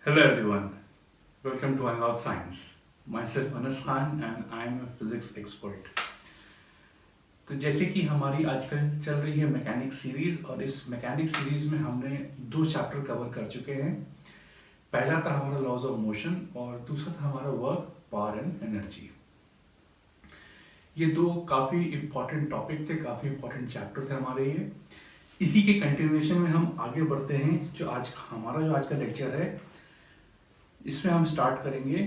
Hello everyone, welcome to Analog Science. Myself Anas Khan and I am a physics expert. तो जैसे कि हमारी आजकल चल रही है मैकेनिक सीरीज और इस मैकेनिक सीरीज में हमने दो चैप्टर कवर कर चुके हैं। पहला था हमारा लॉज ऑफ मोशन और दूसरा था हमारा वर्क, पावर एंड एनर्जी। ये दो काफ़ी इम्पॉर्टेंट टॉपिक थे, काफ़ी इम्पॉर्टेंट चैप्टर थे हमारे ये। इसी के कंटिन्यूएशन में हम आगे बढ़ते हैं। जो आज का लेक्चर है इसमें हम स्टार्ट करेंगे,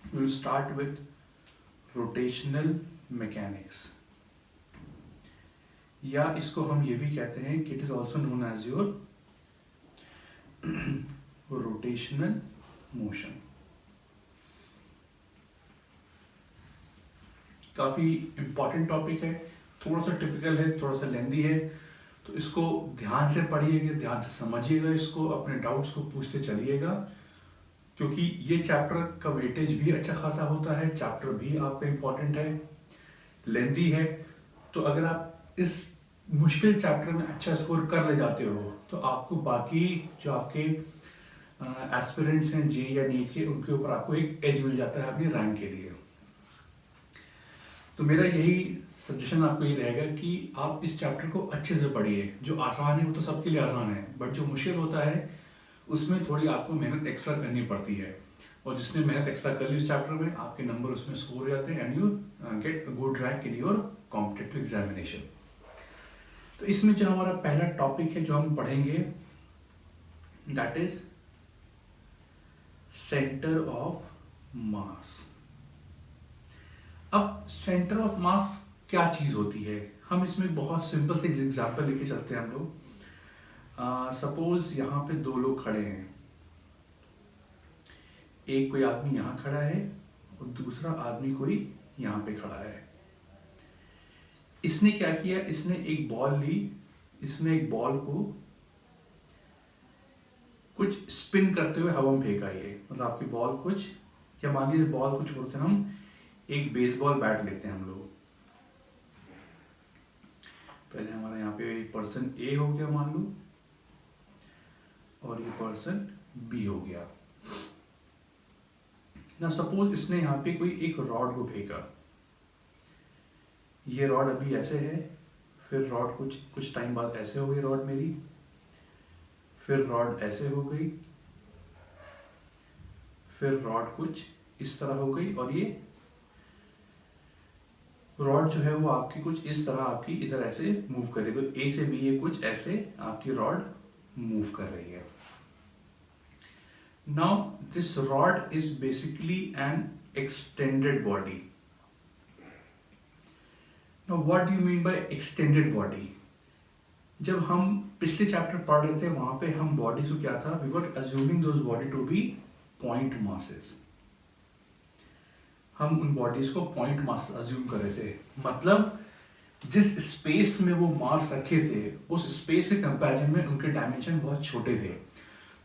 will start with rotational mechanics, या इसको हम ये भी कहते हैं कि it is also known as your rotational motion. काफी इंपॉर्टेंट टॉपिक है, थोड़ा सा टिपिकल है, थोड़ा सा लेंदी है, तो इसको ध्यान से पढ़िएगा, ध्यान से समझिएगा, इसको अपने डाउट्स को पूछते चलिएगा, क्योंकि ये चैप्टर का वेटेज भी अच्छा खासा होता है, चैप्टर भी आपका इम्पोर्टेंट है, लेंदी है। तो अगर आप इस मुश्किल चैप्टर में अच्छा स्कोर कर ले जाते हो तो आपको बाकी जो आपके एस्पिरेंट्स हैं जे या नीट के, उनके ऊपर आपको एक एज मिल जाता है अपनी रैंक के लिए। तो मेरा यही सजेशन आपको ये रहेगा कि आप इस चैप्टर को अच्छे से पढ़िए। जो आसान है वो तो सबके लिए आसान है, बट जो मुश्किल होता है उसमें थोड़ी आपको मेहनत एक्स्ट्रा करनी पड़ती है, और जिसने मेहनत एक्स्ट्रा कर ली उस चैप्टर में, आपके नंबर उसमें स्कोर हो जाते हैं and you get a good rank in your competitive examination. तो इसमें जो हमारा पहला टॉपिक है जो हम पढ़ेंगे, दैट इज सेंटर ऑफ मास। अब सेंटर ऑफ मास क्या चीज होती है, हम इसमें बहुत सिंपल से एग्जांपल लेके चलते हैं हम लोग। सपोज यहाँ पे दो लोग खड़े हैं, एक कोई आदमी यहाँ खड़ा है और दूसरा आदमी कोई यहाँ पे खड़ा है। इसने क्या किया, इसने एक बॉल ली, इसने एक बॉल को कुछ स्पिन करते हुए हवा में फेंका। ये मतलब आपकी बॉल कुछ, या मान लीजिए बॉल को छोड़ते हैं हम, एक बेसबॉल बैट लेते हैं हम लोग। पहले हमारा यहाँ पे पर्सन ए हो गया मान लो, और ये पर्सन बी हो गया ना। सपोज इसने यहाँ पे कोई एक रॉड को फेंका, ये रॉड अभी ऐसे है, फिर रॉड कुछ टाइम बाद ऐसे हो गई रॉड मेरी, फिर रॉड ऐसे हो गई, फिर रॉड कुछ इस तरह हो गई, और ये रॉड जो है वो आपकी कुछ इस तरह आपकी इधर ऐसे मूव कर रही है। तो ए से बी ये कुछ ऐसे आपकी रॉड मूव कर रही है। Now this rod is basically N extended body. Now what do you mean by extended body? जब हम पिछले चैप्टर पढ़ रहे थे वहां पे हम बॉडी को क्या था, we were assuming those body to be point masses. हम उन बॉडीज को पॉइंट मास अज्यूम कर रहे थे, मतलब जिस स्पेस में वो मास रखे थे उस स्पेस के कंपैरिजन में उनके डायमेंशन बहुत छोटे थे।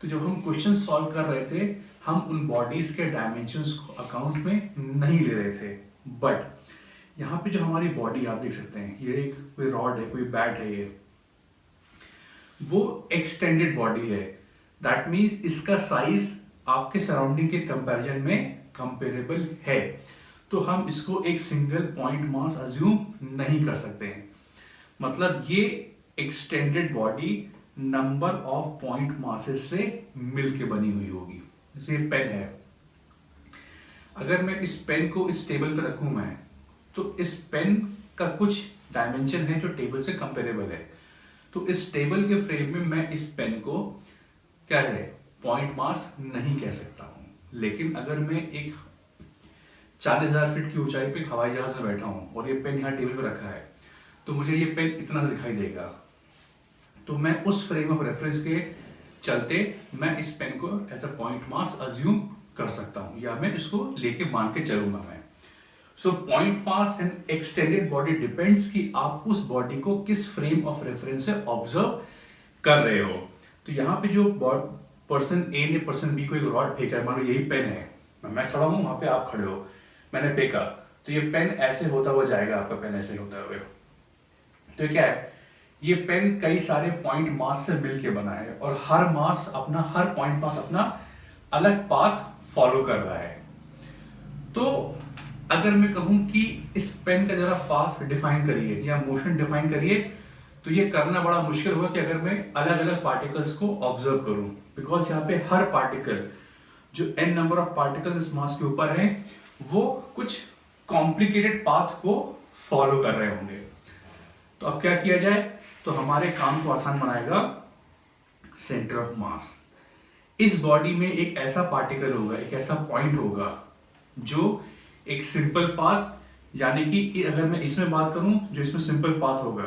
तो जब हम क्वेश्चन सॉल्व कर रहे थे हम उन बॉडीज के डायमेंशंस को अकाउंट में नहीं ले रहे थे। बट यहाँ पे जो हमारी बॉडी आप देख सकते हैं, ये एक कोई रॉड है, कोई बैट है, ये वो एक्सटेंडेड बॉडी है। दैट मीन्स इसका साइज आपके सराउंडिंग के कंपैरिजन में कंपेरेबल है। तो हम इसको एक सिंगल पॉइंट मास अज्यूम नहीं कर सकते हैं। मतलब ये extended body number of point masses से मिलके बनी हुई होगी। जैसे ये पेन है, अगर मैं इस पेन को इस टेबल पर रखूं मैं, तो इस पेन का कुछ डायमेंशन है जो टेबल से कंपेरेबल है। तो इस टेबल के फ्रेम में मैं इस पेन को क्या है, पॉइंट मास नहीं कह सकता हूं। लेकिन अगर मैं एक 40,000 फीट की ऊंचाई पे हवाई जहाज में बैठा हूं और ये पेन यहाँ टेबल पे रखा है, तो मुझे ये पेन इतना सा दिखाई देगा। तो मैं उस फ्रेम ऑफ रेफरेंस के चलते मैं इस पेन को as a point mass assume कर सकता हूं, या मैं इसको लेके मान के चलूंगा मैं। So point mass and extended body depends कि आप उस बॉडी को किस फ्रेम ऑफ रेफरेंस से ऑब्जर्व कर रहे हो। तो यहाँ पे जो पर्सन ए ने पर्सन बी को एक रॉड फेंका है, मान लो यही पेन है, मैं खड़ा हूं, वहां पे आप खड़े हो, मैंने फेंका, तो ये पेन ऐसे होता हुआ जाएगा, आपका पेन ऐसे होता हुआ। तो ये क्या है, ये पेन कई सारे पॉइंट मास से मिलके बना है और हर पॉइंट मास अपना अलग पाथ फॉलो कर रहा है। तो अगर मैं कहूं कि इस पेन का जरा पाथ डिफाइन करिए या मोशन डिफाइन करिए, तो ये करना बड़ा मुश्किल होगा कि अगर मैं अलग अलग पार्टिकल्स को ऑब्जर्व करूं, बिकॉज यहाँ पे हर पार्टिकल, जो n नंबर ऑफ पार्टिकल्स इस मास के ऊपर हैं, वो कुछ कॉम्प्लिकेटेड पाथ को फॉलो कर रहे होंगे। तो अब क्या किया जाए, तो हमारे काम को आसान बनाएगा सेंटर ऑफ मास। इस बॉडी में एक ऐसा पार्टिकल होगा, एक ऐसा पॉइंट होगा जो एक सिंपल पाथ, यानी कि अगर मैं इसमें बात करूं, जो इसमें सिंपल पाथ होगा,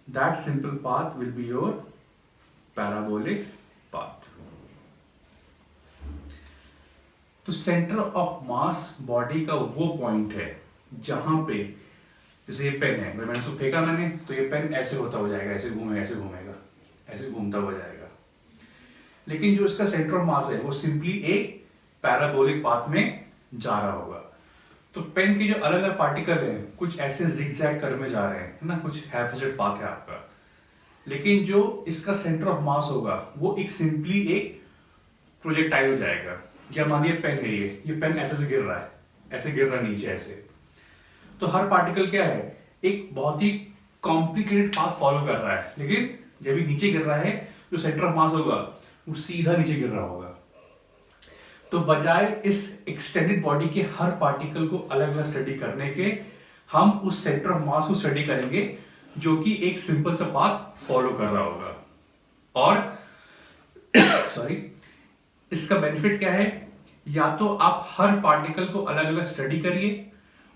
that simple path will be your parabolic path. तो सेंटर ऑफ मास बॉडी का वो पॉइंट है जहां पे, जैसे ये पेन है, मैंने उसको फेंका मैंने, तो ये पेन ऐसे होता हो जाएगा, ऐसे घूमेगा, ऐसे घूमता हो जाएगा। लेकिन जो इसका सेंटर ऑफ मास है वो सिंपली एक पैराबोलिक पाथ में जा रहा होगा। तो पेन के जो अलग अलग पार्टिकल हैं, कुछ ऐसे जिगजैग कर्व में जा रहे हैं, है ना, कुछ हैफिजेड पाथ है आपका। लेकिन जो इसका सेंटर ऑफ मास होगा वो एक सिंपली एक प्रोजेक्टाइल हो जाएगा। या मानिए पेन है, ये पेन ऐसे से गिर रहा है, ऐसे गिर रहा है नीचे ऐसे। तो हर पार्टिकल क्या है, एक बहुत ही कॉम्प्लिकेटेड पाथ फॉलो कर रहा है, लेकिन जब ये नीचे गिर रहा है, जो सेंटर ऑफ मास होगा वो सीधा नीचे गिर रहा होगा। तो बजाय इस एक्सटेंडेड बॉडी के हर पार्टिकल को अलग अलग स्टडी करने के, हम उस सेंटर ऑफ मास को स्टडी करेंगे जो कि एक सिंपल सा पाथ फॉलो कर रहा होगा। और सॉरी, इसका बेनिफिट क्या है, या तो आप हर पार्टिकल को अलग अलग स्टडी करिए,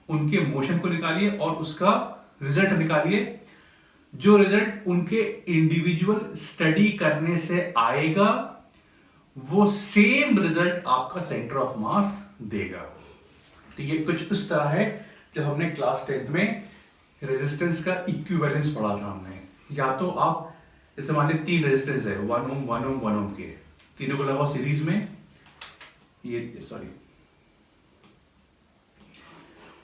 उनके मोशन को निकालिए और उसका रिजल्ट निकालिए। जो रिजल्ट उनके इंडिविजुअल स्टडी करने से आएगा, वो सेम रिजल्ट आपका सेंटर ऑफ मास देगा। तो ये कुछ इस तरह है, जब हमने क्लास 10th में रेजिस्टेंस का इक्विवेलेंस पढ़ा था हमने। या तो आप, जैसे मान लीजिए 3 रेजिस्टेंस है, 1 ओम 1 ओम 1 ओम के, तीनों को लगाओ सीरीज में, ये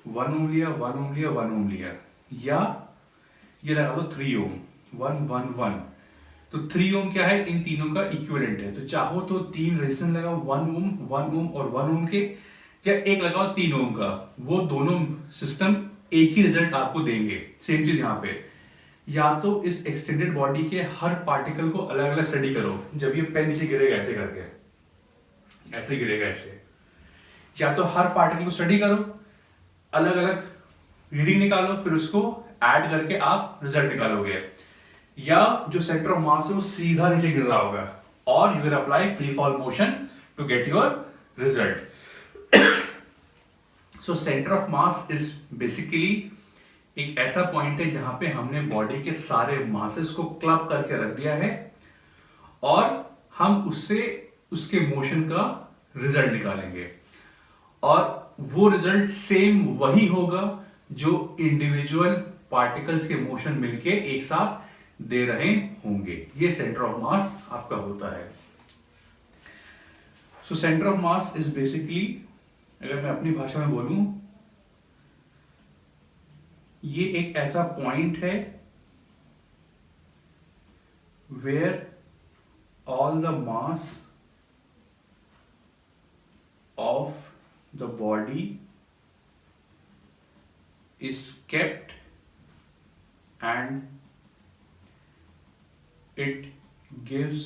1 ओम लिया, 1 ओम लिया, 1 ओम लिया, या ये लगा दो 3 ओम, 1 1 1। तो 3 ओम क्या है, इन तीनों का इक्विवेलेंट है। तो चाहो तो 3 रेजिस्टेंस लगाओ, 1 ओम 1 ओम और 1 ओम के, या एक लगाओ 3 ओम का। वो दोनों सिस्टम एक ही रिजल्ट आपको देंगे। सेम चीज यहाँ पे, या तो इस एक्सटेंडेड बॉडी के हर पार्टिकल को अलग अलग स्टडी करो। जब ये पेन नीचे गिरेगा ऐसे करके, ऐसे गिरेगा ऐसे, या तो हर पार्टिकल को स्टडी करो, अलग अलग रीडिंग निकालो, फिर उसको ऐड करके आप रिजल्ट निकालोगे। या जो सेंटर ऑफ मास है वो सीधा नीचे गिर रहा होगा, और you will apply free fall motion to get your result. So centre of mass is basically एक ऐसा पॉइंट है जहां पे हमने बॉडी के सारे मासेस को क्लब करके रख दिया है, और हम उससे उसके मोशन का रिजल्ट निकालेंगे। और वो रिजल्ट सेम वही होगा जो इंडिविजुअल पार्टिकल्स के मोशन मिलके एक साथ दे रहे होंगे। ये सेंटर ऑफ मास आपका होता है। सो centre of mass is basically, अगर मैं अपनी भाषा में बोलूं, ये एक ऐसा पॉइंट है where all the mass of the body is kept and it gives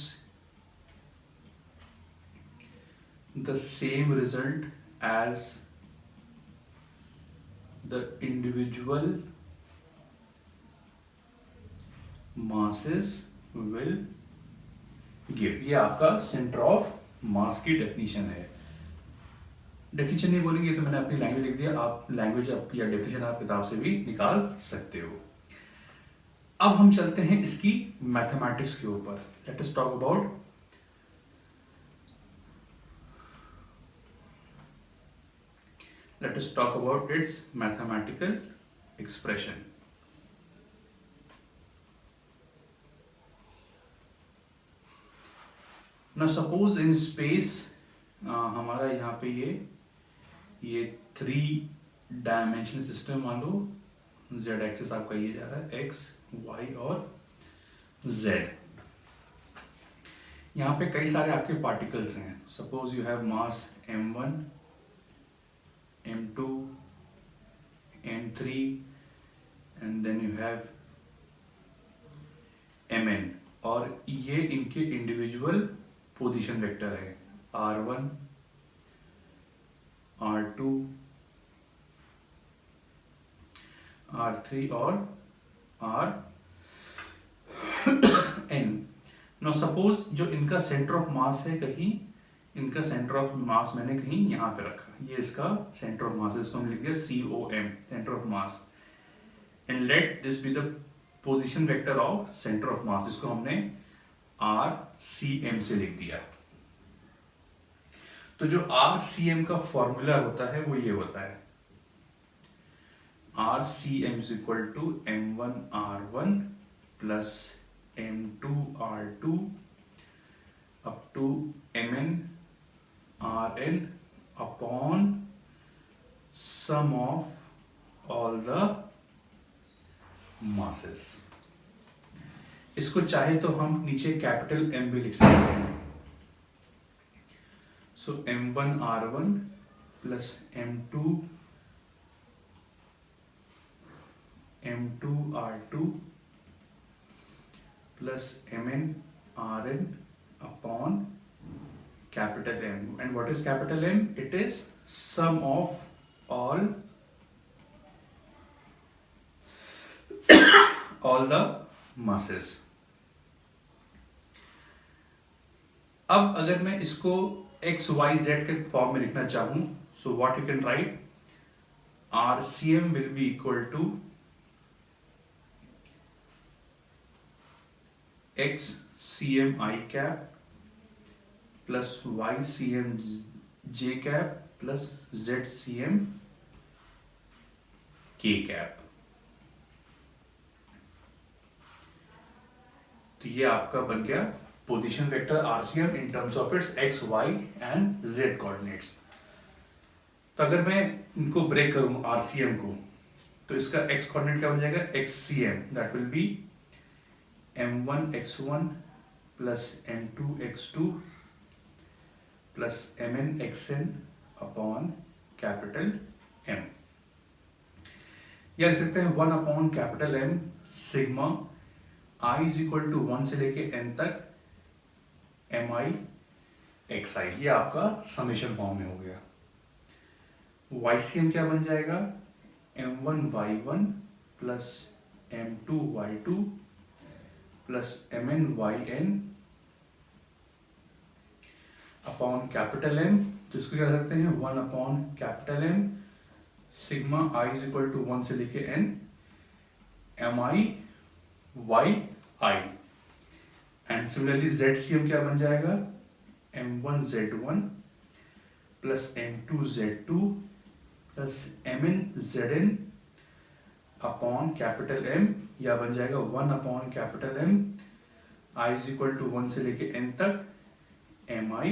the same result as the individual masses will give। ये आपका सेंटर ऑफ मास की डेफिनेशन है। डेफिनेशन नहीं बोलेंगे तो मैंने अपनी लैंग्वेज लिख दिया, आप लैंग्वेज या डेफिनेशन आप किताब से भी निकाल सकते हो। अब हम चलते हैं इसकी मैथमेटिक्स के ऊपर। Let us talk about it's mathematical expression. Now suppose in space, हमारा यहाँ पे ये 3 डायमेंशनल सिस्टम मान लो जेड एक्सिस आपका ये जा रहा है, एक्स वाई और जेड। यहाँ पे कई सारे आपके पार्टिकल्स हैं। Suppose you have mass m1, m2, m3 and then you have mn, और ये इनके इंडिविजुअल पोजीशन वेक्टर है, r1, r2, r3 और rn। नो सपोज जो इनका सेंटर ऑफ मास है, कहीं इनका सेंटर ऑफ मास मैंने कहीं यहाँ पे रखा, ये इसका सेंटर ऑफ मास है, इसको हम लिख दिया COM, centre of mass, and let this be the position vector of centre of मास, जिसको हमने RCM से लिख दिया। तो जो RCM का फॉर्मूला होता है वो ये होता है, RCM is equal to m1r1 plus m2r2 up to mn/rn upon sum of all the masses। इसको चाहे तो हम नीचे कैपिटल M भी लिख सकते हैं। सो m1r1 plus m2r2 plus mn/rn upon capital M, and what is capital M? It is sum of all the masses। अब अगर मैं इसको x y z के फॉर्म में लिखना चाहूं, so what you can write, RCM will be equal to XCM I cap plus YCM J cap plus ZCM K cap। तो ये आपका बन गया position vector RCM in terms of its x, y and z coordinates. तो अगर मैं इनको break करूं RCM को, तो इसका x कोऑर्डिनेट क्या बन जाएगा, XCM, that will be m1 x1 plus m2 x2 plus mn xn upon capital M। या लिख सकते हैं 1 upon capital M sigma I is equal to 1 से लेके n तक mi xi। ये आपका समेशन फॉर्म में हो गया। YCM क्या बन जाएगा, m1 y1 plus m2 y2 plus mn yn upon capital M। तो इसको क्या सकते हैं 1 upon capital M sigma I is equal to 1 से लेके n mi yi, and similarly ZCM क्या बन जाएगा, m1 z1 plus m2 z2 plus mn zn upon capital M, या बन जाएगा 1 upon capital M I is equal to 1 से लेके n तक mi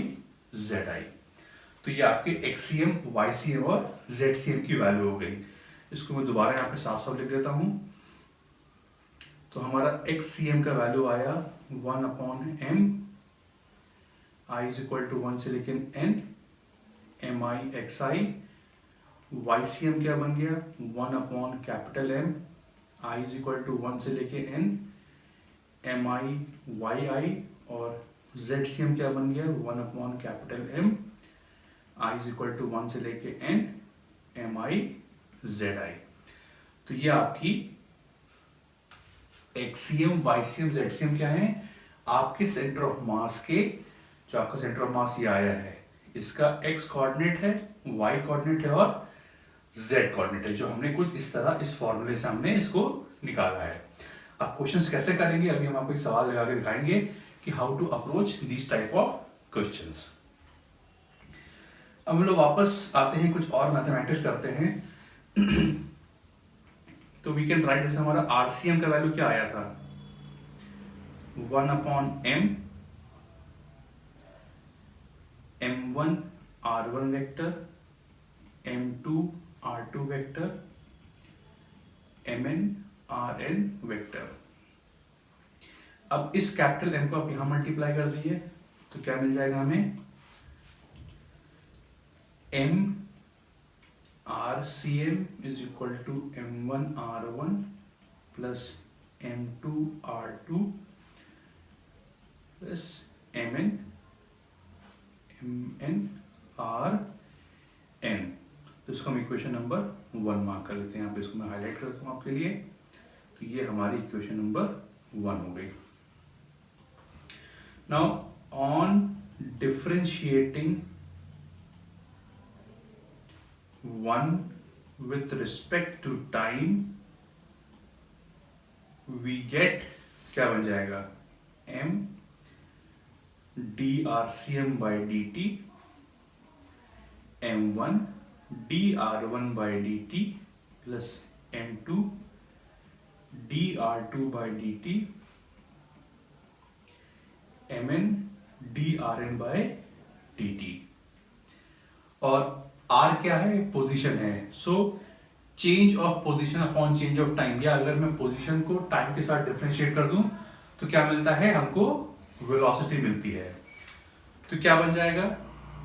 zi। तो ये आपके XCM, YCM और ZCM की वैल्यू हो गई। इसको मैं दोबारा यहाँ पे साफ साफ लिख देता हूँ। तो हमारा XCM का वैल्यू आया 1 upon M I is equal to 1 से लेके n mi xi। YCM क्या बन गया 1 upon capital M I is equal to 1 से लेके n mi yi, और ZCM क्या बन गया 1 upon capital M I is equal to 1 से लेके n mi zi। तो ये आपकी XCM, YCM, ZCM क्या है, आपके सेंटर ऑफ मास के, जो आपका सेंटर ऑफ मास ये आया है, इसका x कोऑर्डिनेट है, y कोऑर्डिनेट है और z कोऑर्डिनेट है, जो हमने कुछ इस तरह इस फॉर्मूले से हमने इसको निकाला है। अब क्वेश्चंस कैसे करेंगे, अभी हम आपको एक सवाल लगा के दिखाएंगे कि how to approach this type of questions. अब हम लोग वापस आते हैं, कुछ और मैथमेटिक्स करते हैं। तो वी कैन राइट, जैसे हमारा RCM का वैल्यू क्या आया था 1 upon M m1 r1 vector m2 r2 vector mn rn vector. अब इस कैपिटल M को आप यहां मल्टीप्लाई कर दीजिए तो क्या मिल जाएगा हमें, m RCM is equal to m1 r1 plus m2 r2 plus mn rn। तो इसको हम इक्वेशन नंबर 1 मार्क कर लेते हैं। यहाँ पे इसको मैं हाईलाइट करता हूँ आपके लिए। तो ये हमारी इक्वेशन नंबर 1 हो गई। Now on differentiating 1 with respect to time we get क्या बन जाएगा, m drcm by dt m1 dr1 by dt plus m2 dr2 by dt mn drn by dt। और r क्या है, पोजीशन है। So change of position upon change of time, या अगर मैं पोजीशन को टाइम के साथ डिफरेंशिएट कर दूं तो क्या मिलता है हमको, वेलोसिटी मिलती है। तो क्या बन जाएगा,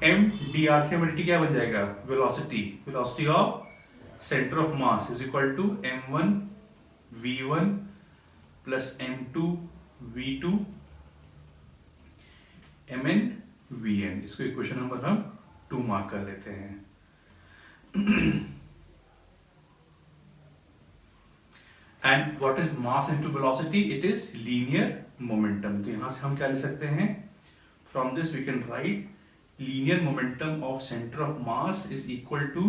m drc by dt क्या बन जाएगा, velocity, velocity of centre of mass is equal to m1 v1 plus m2 v2 mn vn। इसको इक्वेशन नंबर हम 2 मार्क कर लेते हैं। And what is mass into velocity? It is linear momentum। तो यहां से हम क्या ले सकते हैं, from this we can write linear momentum of center of mass is equal to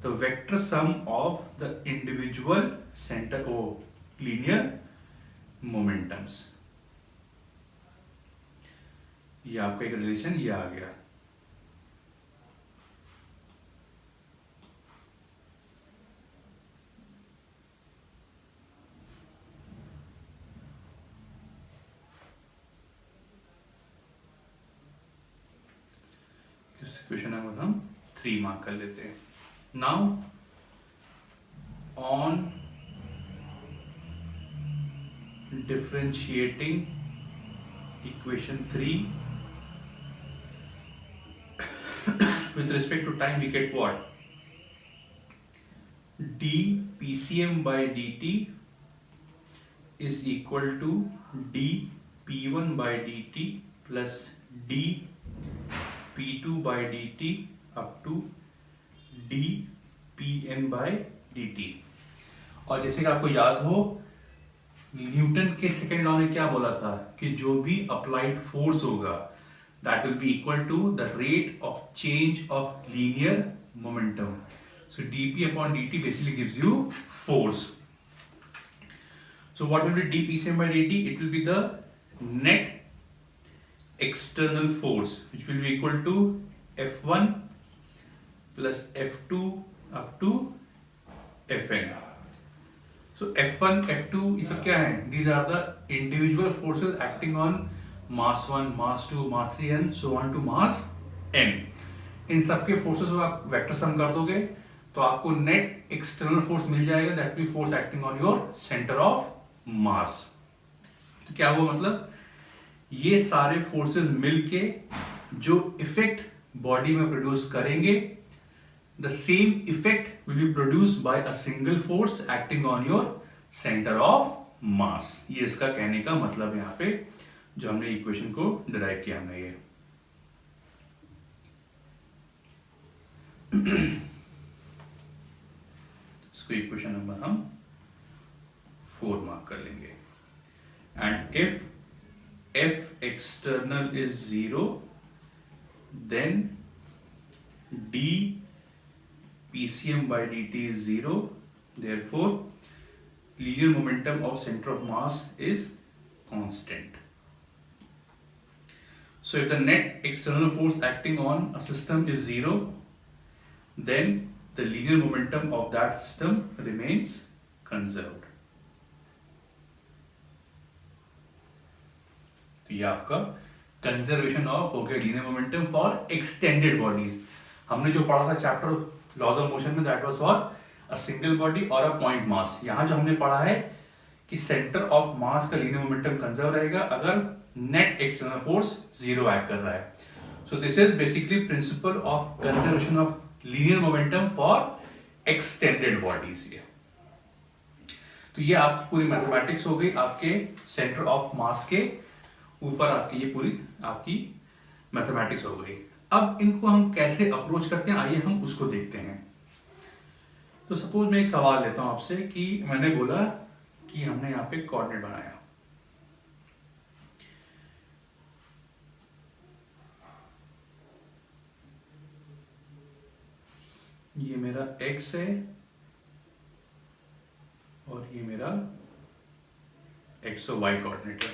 the vector sum of the individual center of linear momentums। ये आपका एक रिलेशन ये आ गया। क्वेश्चन नंबर हम 3 मार्क कर लेते हैं। Now on differentiating equation 3 with respect to time we get what, dpcm by dt is equal to dp1 by dt plus dp2 by dt up to dpn by dt। और जैसे कि आपको याद हो, न्यूटन के सेकेंड लॉ ने क्या बोला था कि जो भी अप्लाइड फोर्स होगा that will be equal to the rate of change of linear momentum। So dp upon dt basically gives you force। So what will be dpcm by dt? It will be the net external force which will be equal to f1 plus f2 up to fn। So f1 f2 ये सब क्या है, these are the individual forces acting on mass 1, mass 2, mass 3 and so on to mass n। इन सबके forces को आप vector sum कर दोगे तो आपको नेट एक्सटर्नल फोर्स मिल जाएगा, that will be force acting on your centre of mass. तो क्या हुआ, मतलब ये सारे फोर्सेस मिलके जो इफेक्ट बॉडी में प्रोड्यूस करेंगे, the same effect will be produced by a single force acting on your centre of मास। ये इसका कहने का मतलब यहाँ पे जो हमने इक्वेशन को डिराइव किया हमने ये। इसको इक्वेशन नंबर हम 4 मार्क कर लेंगे। And if f external is 0 then d pcm by dt is 0, therefore linear momentum of center of mass is constant। So if the net external force acting on a system is 0, then the linear momentum of that system remains conserved। तो ये आपका conservation of हो गया linear momentum for extended bodies. हमने जो पढ़ा था chapter laws of motion में, that was for a single body और अ पॉइंट मास। यहां जो हमने पढ़ा है कि सेंटर ऑफ मास का लीनियर मोमेंटम कंजर्व रहेगा अगर net external force zero act कर रहा है। So this is basically principle of conservation of linear momentum for extended bodies. तो ये आपकी पूरी मैथमेटिक्स हो गई, आपके सेंटर ऑफ मास के ऊपर आपकी ये पूरी आपकी मैथमेटिक्स हो गई। अब इनको हम कैसे अप्रोच करते हैं, आइए हम उसको देखते हैं। तो सपोज मैं एक सवाल लेता हूं आपसे कि मैंने बोला कि हमने यहां पे कोऑर्डिनेट बनाया, ये मेरा x है और ये मेरा x और y कोऑर्डिनेट है।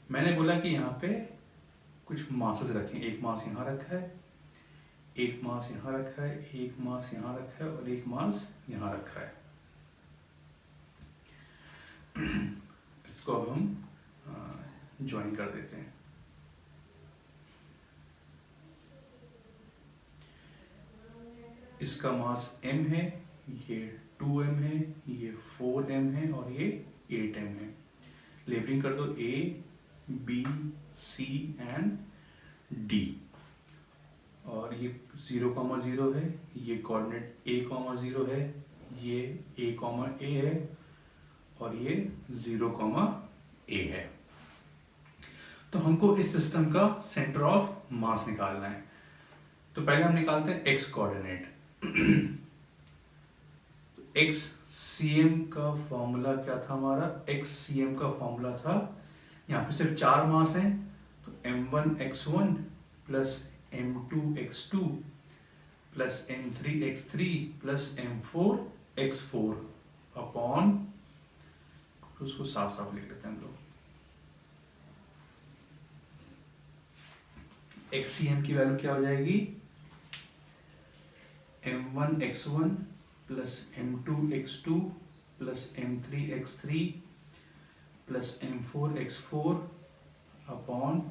मैंने बोला कि यहाँ पे कुछ मासेस रखें, एक मास यहाँ रखा है, एक मास यहाँ रखा है, एक मास यहाँ रखा है और एक मास यहाँ रखा है। इसको अब हम ज्वाइन कर देते हैं। इसका मास m है, ये 2m है, ये 4m है और ये 8m है। लेबलिंग कर दो A, B, C and D। और ये 0,0 है, ये कोऑर्डिनेट A,0 है, ये A,A है और ये 0,A है। तो हमको इस सिस्टम का सेंटर ऑफ मास निकालना है। तो पहले हम निकालते हैं x कोऑर्डिनेट। तो x cm का फॉर्मूला क्या था हमारा, x cm का फॉर्मूला था, यहाँ पे सिर्फ 4 मास हैं तो m1x1 plus m2x2 plus m3x3 plus m4x4 upon, उसको साफ साफ लिख लेते हैं हम लोग। xcm की वैल्यू क्या हो जाएगी, m1x1 plus m2x2 plus m3x3 plus m4x4 upon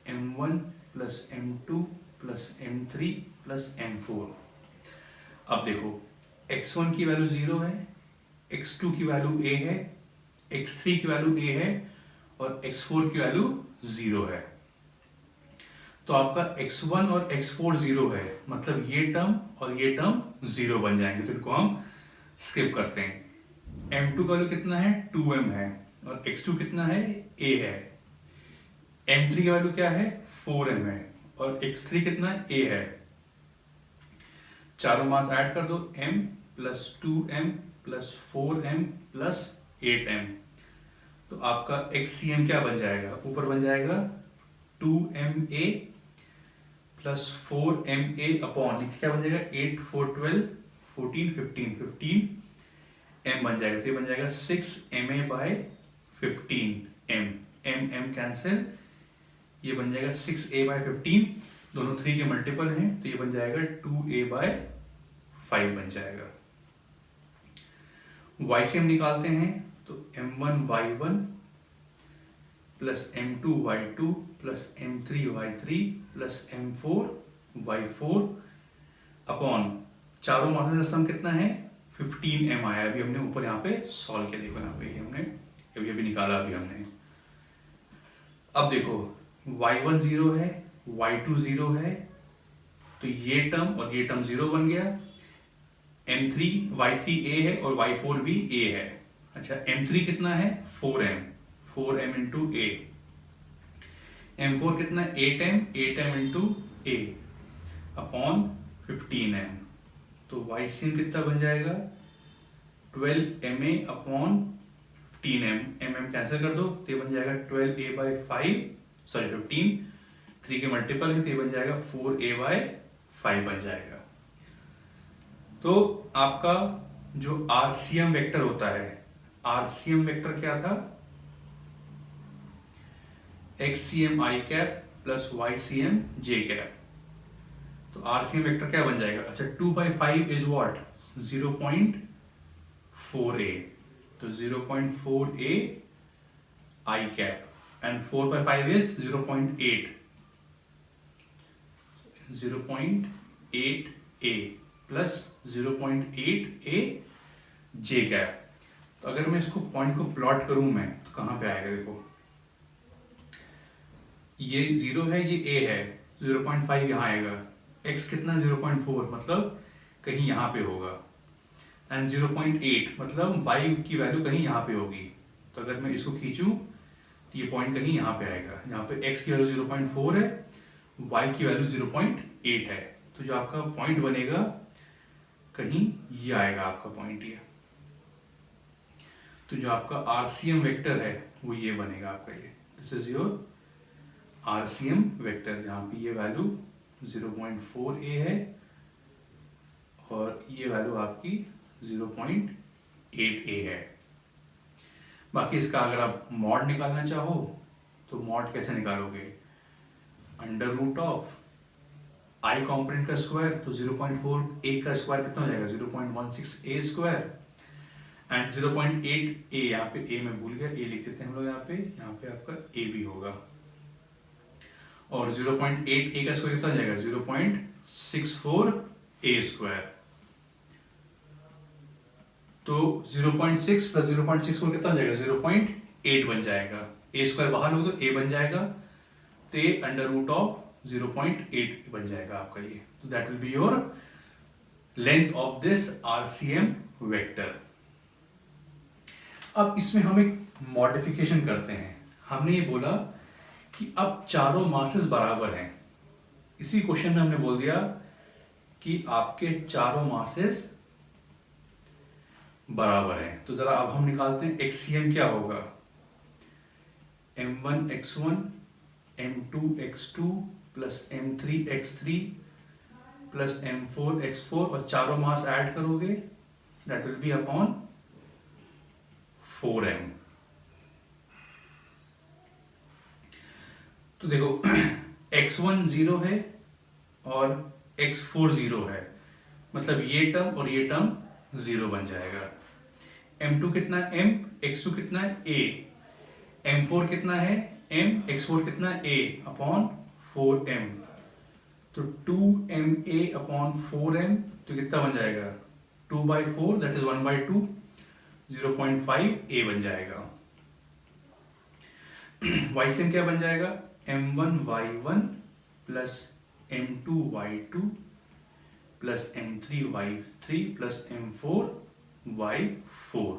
m1 plus m2 plus m3 plus m4। अब देखो x1 की वैल्यू 0 है, x2 की वैल्यू a है, x3 की वैल्यू a है और x4 की वैल्यू 0 है। तो आपका x1 और x4 0 है, मतलब ये टर्म और ये टर्म 0 बन जाएंगे, तो इनको हम स्किप करते हैं। m2 का वैल्यू कितना है, 2m है और x2 कितना है, a है। m3 का वैल्यू क्या है, 4m है और x3 कितना है, a है। चारों मास ऐड कर दो, m plus 2m plus 4m plus 8m। तो आपका xcm क्या बन जाएगा, ऊपर बन जाएगा 2ma प्लस 4ma अपॉन नीचे क्या बन जाएगा, 8 4 12 14 15 m बन जाएगा। तो ये बन जाएगा 6ma bye 15m, m cancel, ये बन जाएगा 6a बाय 15, दोनों 3 के मल्टीपल हैं तो ये बन जाएगा 2a बाय 5 बन जाएगा। YCM निकालते हैं तो m1y1 plus m2y2 plus m3y3 plus m4y4 upon चारों मास का सम कितना है, 15m आया। अभी हमने ऊपर यहाँ पे सॉल्व किया, देखो यहाँ पे हमने अभी निकाला अभी हमने। अब देखो y1 0 है, y2 0 है, तो ये टर्म और ये टर्म 0 बन गया। m3 y3 a है और y4 भी a है। अच्छा m3 कितना है, 4m इंटू a, m4 कितना है, 8m into a upon 15m। तो YCM कितना बन जाएगा, 12ma upon 15m, mm cancel कर दो तो ये बन जाएगा 12a बाय 5 सॉरी 15, 3 के मल्टीपल है तो ये बन जाएगा 4a बाय 5 बन जाएगा। तो आपका जो RCM वेक्टर होता है, RCM वेक्टर क्या था, XCM i cap plus YCM j cap. तो RCM वेक्टर क्या बन जाएगा, अच्छा 2/5 इज व्हाट, 0.4a, तो 0.4a i cap and 4/5 is 0.8, 0.8a plus 0.8 A J cap. तो अगर मैं इसको पॉइंट को प्लॉट करूं मैं तो कहां पे आएगा, देखो ये 0 है, ये ए है, 0.5 यहाँ आएगा, x कितना 0.4 मतलब कहीं यहाँ पे होगा, एंड 0.8 मतलब y की वैल्यू कहीं यहाँ पे होगी। तो अगर मैं इसको खींचूं तो ये पॉइंट कहीं यहाँ पे आएगा, यहाँ पे x की वैल्यू 0.4 है, y की वैल्यू 0.8 है। तो जो आपका पॉइंट बनेगा कहीं ये आएगा आपका पॉइंट ये। तो जो आपका आरसीएम वेक्टर है वो ये बनेगा आपका, ये this is your RCM vector, जहाँ पे ये वैल्यू 0.4 ए है और ये वैल्यू आपकी 0.8 ए है। बाकी इसका अगर आप मॉड निकालना चाहो तो मॉड कैसे निकालोगे, under root of i component का स्क्वायर, तो 0.4 ए का स्क्वायर कितना हो जाएगा 0.16 ए स्क्वायर, एंड 0.8 ए, यहाँ पे ए मैं भूल गया, ए लिख देते हैं हम लोग, यहाँ पे आपका ए भी होगा, और 0.8 ए का स्क्वायर कितना हो जाएगा 0.64 ए स्क्वायर। तो 0.6 प्लस 0.64 कितना हो जाएगा 0.8 बन जाएगा, ए स्क्वायर बाहर लोगे तो ए बन जाएगा, तो ए अंडर रूट ऑफ 0.8 बन जाएगा आपका ये। तो that will be your length of this RCM vector. अब इसमें हम एक मॉडिफिकेशन करते हैं। हमने ये बोला कि अब चारों मासेस बराबर हैं। इसी क्वेश्चन में हमने बोल दिया कि आपके चारों मासेस बराबर हैं। तो जरा अब हम निकालते हैं एक्ससीएम क्या होगा, m1x1 m2x2 plus m3x3 plus m4x4, और चारों मास ऐड करोगे that will be upon 4m। तो देखो x1 0 है और x4 0 है, मतलब ये टर्म और ये टर्म 0 बन जाएगा। m2 कितना है m, x2 कितना है a, m4 कितना है m, x4 कितना है a अपॉन 4m, तो 2ma अपॉन 4m, तो कितना बन जाएगा 2/4 दैट इज 1/2, 0.5 a बन जाएगा। YCM क्या बन जाएगा m1y1 plus m2y2 plus m3y3 plus m4y4,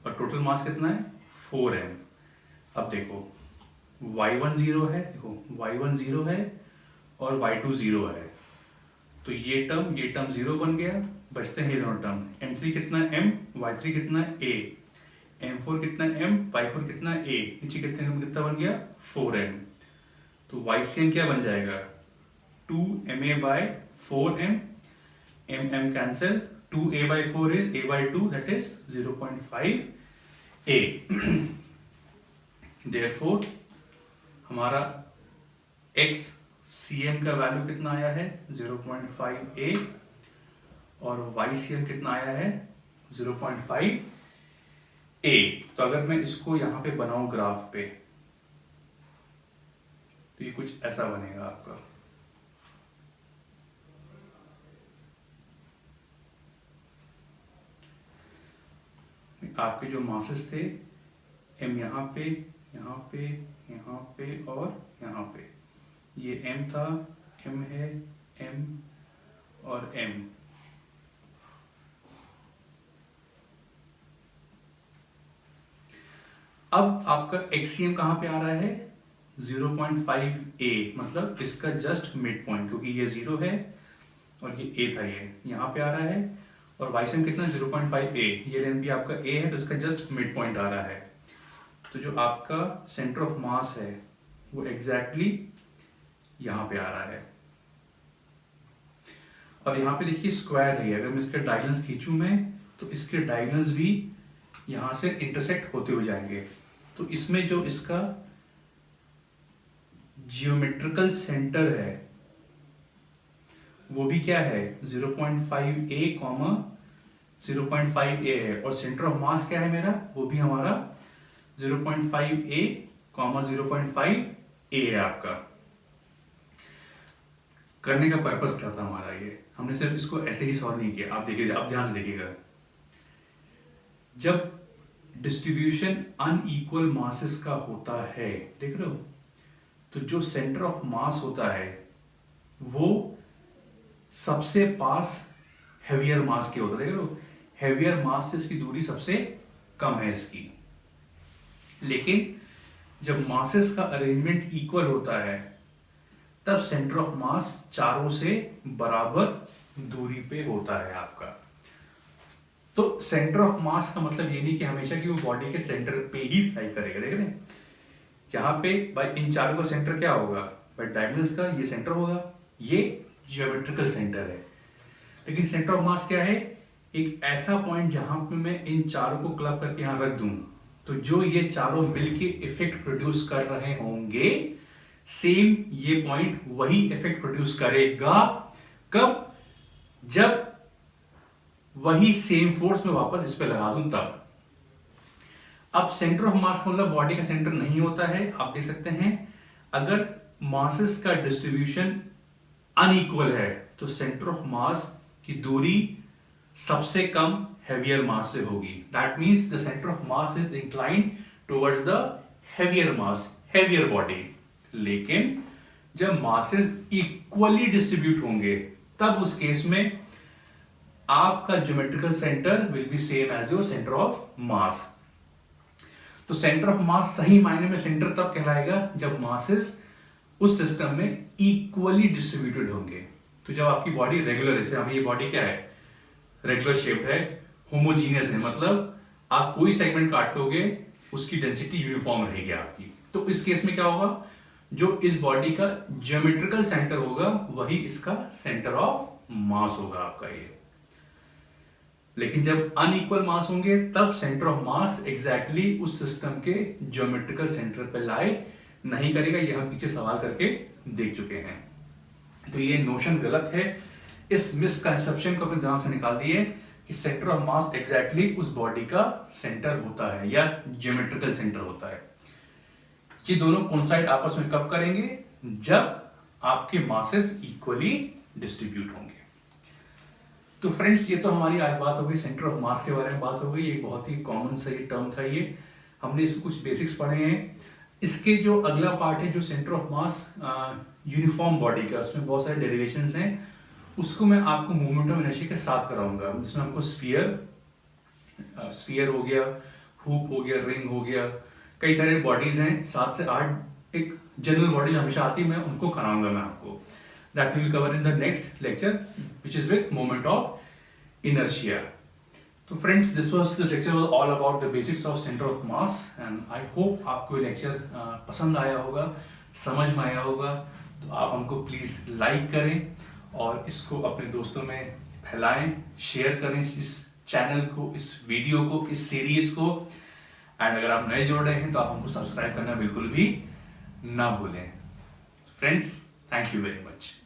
और टोटल मास कितना है 4m। अब देखो y1 0 है, देखो y1 0 है और y2 0 है, तो ये टर्म 0 बन गया, बचते हैं ये दोनों टर्म। m3 कितना है m, y3 कितना है a, m4 कितना है m, y4 कितना है a, नीचे कितना बन गया 4m। तो YCM क्या बन जाएगा 2ma/4m, m cancel, 2a/4 is a/2 that is 0.5 a। Therefore हमारा XCM का वैल्यू कितना आया है 0.5 a और YCM कितना आया है 0.5 a। तो अगर मैं इसको यहां पे बनाऊं ग्राफ पे तो ये कुछ ऐसा बनेगा आपका। आपके जो मासेस थे m यहाँ पे, यहाँ पे, यहाँ पे और यहाँ पे, ये m था, m है, m और m। अब आपका XCM कहां पे आ रहा है 0.5a, मतलब इसका जस्ट मिड पॉइंट, क्योंकि ये 0 है और ये a था, ये यहाँ पे आ रहा है, और YCM कितना 0.5a, ये लेंथ भी आपका a है, तो इसका जस्ट मिड पॉइंट आ रहा है। तो जो आपका सेंटर ऑफ मास है वो एग्जैक्टली यहाँ पे आ रहा है। और यहाँ पे देखिए स्क्वायर है, अगर मैं इसके डायगोनल्स खींचूं मैं तो इसके डायगोनल्स भी यहाँ से इंटरसेक्ट होते हुए जाएंगे। तो इसमें जो इसका जियोमेट्रिकल सेंटर है वो भी क्या है 0.5a, 0.5a है, और सेंटर ऑफ मास क्या है मेरा, वो भी हमारा 0.5a, 0.5a है आपका। करने का पर्पस क्या था हमारा, ये हमने सिर्फ इसको ऐसे ही सॉल्व नहीं किया। आप देखिए, आप ध्यान से देखिएगा, जब डिस्ट्रीब्यूशन अनइक्वल मासेस का होता है, देख रहे हो, तो जो सेंटर ऑफ मास होता है वो सबसे पास हेवियर मास के होता है, देख रहे हो, हेवियर मास से इसकी दूरी सबसे कम है इसकी। लेकिन जब मासेस का अरेंजमेंट इक्वल होता है तब सेंटर ऑफ मास चारों से बराबर दूरी पे होता है आपका। तो सेंटर ऑफ मास का मतलब ये नहीं कि हमेशा कि वो बॉडी के सेंटर पे ही लाई करेगा, देख रहे हैं, यहाँ पे भाई इन चारों का सेंटर क्या होगा, भाई डायगोनल्स का ये सेंटर होगा, ये ज्योमेट्रिकल सेंटर है। लेकिन सेंटर ऑफ मास क्या है, एक ऐसा पॉइंट जहां पे मैं इन चारों को क्लब करके यहां रख दूं, तो जो ये चारों मिलके इफेक्ट प्रोड्यूस कर रहे होंगे, सेम ये पॉइंट वही इफेक्ट प्रोड्यूस करेगा। कब? जब वही सेम फोर्स में वापस इस पे लगा दूं तब। अब सेंटर ऑफ मास मतलब बॉडी का सेंटर नहीं होता है। आप देख सकते हैं, अगर मासेस का डिस्ट्रीब्यूशन अनइक्वल है तो सेंटर ऑफ मास की दूरी सबसे कम हेवियर मास से होगी। That means the centre of mass is inclined towards the heavier mass, heavier body. लेकिन जब मासेस इक्वली डिस्ट्रीब्यूट होंगे तब उस केस में आपका geometrical centre will be same as your centre of mass. तो सेंटर ऑफ मास सही मायने में सेंटर तब कहलाएगा जब मासेस उस सिस्टम में इक्वली डिस्ट्रीब्यूटेड होंगे। तो जब आपकी बॉडी रेगुलर है, जैसे ये बॉडी क्या है, रेगुलर शेप है, होमोजीनियस है, मतलब आप कोई सेगमेंट काटोगे उसकी डेंसिटी यूनिफॉर्म रहेगी आपकी। तो इस केस में क्या होगा, जो इस बॉडी का ज्योमेट्रिकल सेंटर होगा वही इसका सेंटर ऑफ मास होगा आपका ये। लेकिन जब अनइक्वल मास होंगे तब सेंटर ऑफ मास एग्जैक्टली उस सिस्टम के ज्योमेट्रिकल सेंटर पे लाई नहीं करेगा। ये हम पीछे सवाल करके देख चुके हैं। तो ये नोशन गलत है, इस मिसकंसेप्शन को अपने दिमाग से निकाल दिए कि सेंटर ऑफ मास एग्जैक्टली उस बॉडी का सेंटर होता है या ज्योमेट्रिकल सेंटर होता है। ये दोनों कोइंसाइड आपस में कब करेंगे, जब आपके मासेस इक्वली डिस्ट्रीब्यूट होंगे। तो फ्रेंड्स, ये तो हमारी आज बात हो गई सेंटर ऑफ मास के बारे में बात हो गई। एक बहुत ही कॉमन सा ये टर्म था, ये हमने इसमें कुछ बेसिक्स पढ़े हैं। इसके जो अगला पार्ट है, जो centre of mass uniform body का, उसमें बहुत सारे डेरिवेशंस हैं, उसको मैं आपको मोमेंट ऑफ इनर्शिया के साथ कराऊंगा। जिसमें हमको स्फीयर हो गया, हुप हो गया, रिंग हो गया, कई सारे बॉडीज हैं, 7 से 8 एक जनरल बॉडी हमेशा आती है, मैं उनको कराऊंगा मैं आपको। That we will cover in the next lecture which is with moment of inertia. तो friends, this lecture was all about the basics of centre of mass and I hope आपको ये लेक्चर पसंद आया होगा, समझ में आया होगा। तो आप हमको प्लीज लाइक करें और इसको अपने दोस्तों में फैलाएं, शेयर करें इस चैनल को, इस वीडियो को, इस सीरीज को। एंड अगर आप नए जुड़ रहे हैं तो आप हमको सब्सक्राइब करना बिल्कुल भी ना भूलें। Friends, thank you very much.